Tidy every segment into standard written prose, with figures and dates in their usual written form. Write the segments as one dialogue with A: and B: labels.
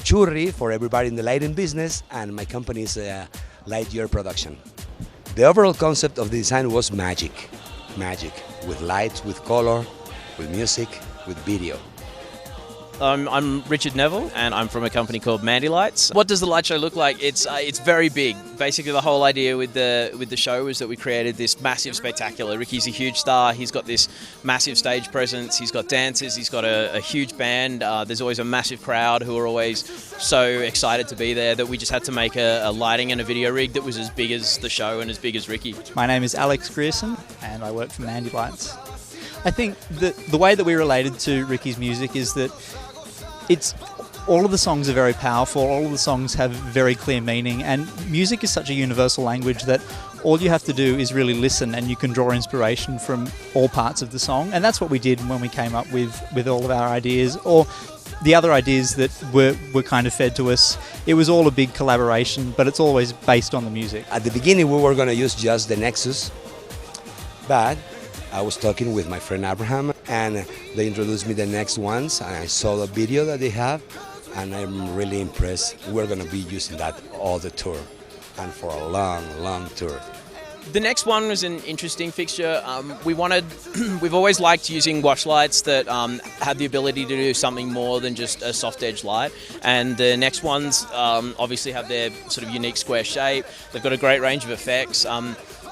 A: Churri for everybody in the lighting business, and my company is Lightyear Production. The overall concept of the design was magic. Magic, with lights, with color, with music, with video.
B: I'm Richard Neville, and I'm from a company called Mandy Lights. What does the light show look like? It's very big. Basically, the whole idea with the show was that we created this massive spectacular. Ricky's a huge star. He's got this massive stage presence. He's got dancers. He's got a huge band. There's always a massive crowd who are always so excited to be there that we just had to make a lighting and a video rig that was as big as the show and as big as Ricky.
C: My name is Alex Grierson, and I work for Mandy Lights. I think that the way that we related to Ricky's music is that all of the songs are very powerful, all of the songs have very clear meaning, and music is such a universal language that all you have to do is really listen and you can draw inspiration from all parts of the song. And that's what we did when we came up with all of our ideas, or the other ideas that were kind of fed to us. It was all a big collaboration, but it's always based on the music.
A: At the beginning we were going to use just the Nexus, but I was talking with my friend Abraham, and they introduced me the next ones, and I saw the video that they have, and I'm really impressed. We're going to be using that all the tour, and for a long, long tour.
B: The next one was an interesting fixture. We've always liked using wash lights that have the ability to do something more than just a soft edge light. And the next ones obviously have their sort of unique square shape. They've got a great range of effects.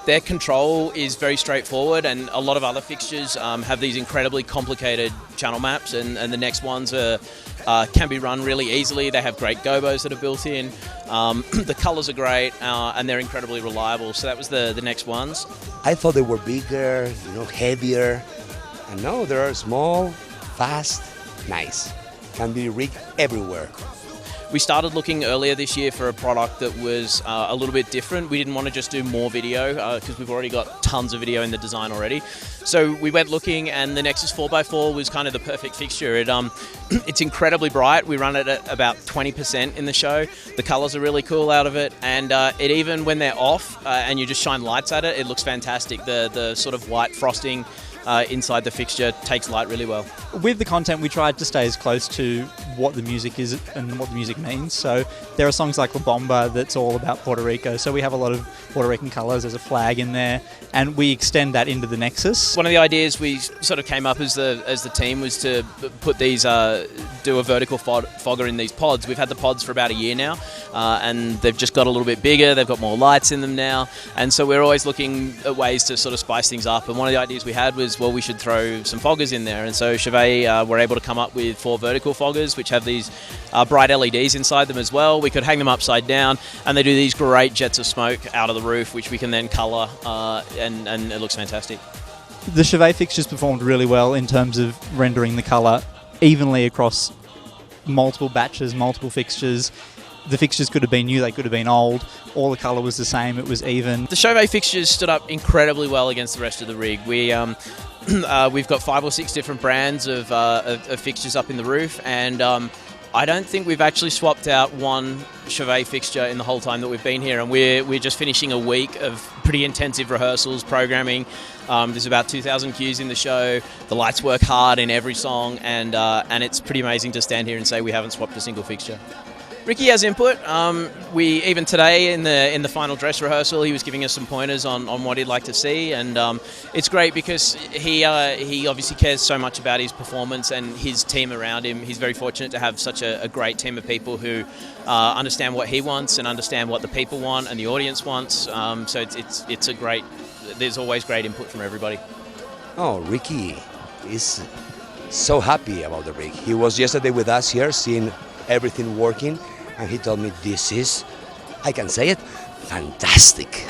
B: Their control is very straightforward, and a lot of other fixtures have these incredibly complicated channel maps, and the next ones can be run really easily. They have great gobos that are built in. The colours are great, and they're incredibly reliable. So that was the next ones.
A: I thought they were bigger, heavier, and no, they're small, fast, nice. Can be rigged everywhere.
B: We started looking earlier this year for a product that was a little bit different. We didn't want to just do more video because we've already got tons of video in the design already. So we went looking, and the Nexus 4x4 was kind of the perfect fixture. It's incredibly bright. We run it at about 20% in the show. The colors are really cool out of it, and it even when they're off and you just shine lights at it, it looks fantastic. The sort of white frosting inside the fixture takes light really well.
C: With the content, we tried to stay as close to what the music is and what the music means. So there are songs like La Bomba that's all about Puerto Rico. So we have a lot of Puerto Rican colours. There's a flag in there, and we extend that into the Nexus.
B: One of the ideas we sort of came up as the team was to put these, do a vertical fogger in these pods. We've had the pods for about a year now, and they've just got a little bit bigger. They've got more lights in them now, and so we're always looking at ways to sort of spice things up. And one of the ideas we had was, well, we should throw some foggers in there, and so CHAUVET were able to come up with 4 vertical foggers which have these bright LEDs inside them as well. We could hang them upside down, and they do these great jets of smoke out of the roof which we can then colour, and it looks fantastic.
C: The CHAUVET fixtures performed really well in terms of rendering the colour evenly across multiple batches, multiple fixtures. The fixtures could have been new, they could have been old. All the colour was the same, it was even.
B: The CHAUVET fixtures stood up incredibly well against the rest of the rig. We've got 5 or 6 different brands of fixtures up in the roof, and I don't think we've actually swapped out one CHAUVET fixture in the whole time that we've been here, and we're just finishing a week of pretty intensive rehearsals, programming. There's about 2,000 cues in the show. The lights work hard in every song, and it's pretty amazing to stand here and say we haven't swapped a single fixture. Ricky has input. Even today in the final dress rehearsal, he was giving us some pointers on what he'd like to see, and it's great because he obviously cares so much about his performance and his team around him. He's very fortunate to have such a great team of people who understand what he wants and understand what the people want and the audience wants. So it's a great. There's always great input from everybody.
A: Oh, Ricky is so happy about the rig. He was yesterday with us here, seeing everything working. And he told me, this is, I can say it, fantastic.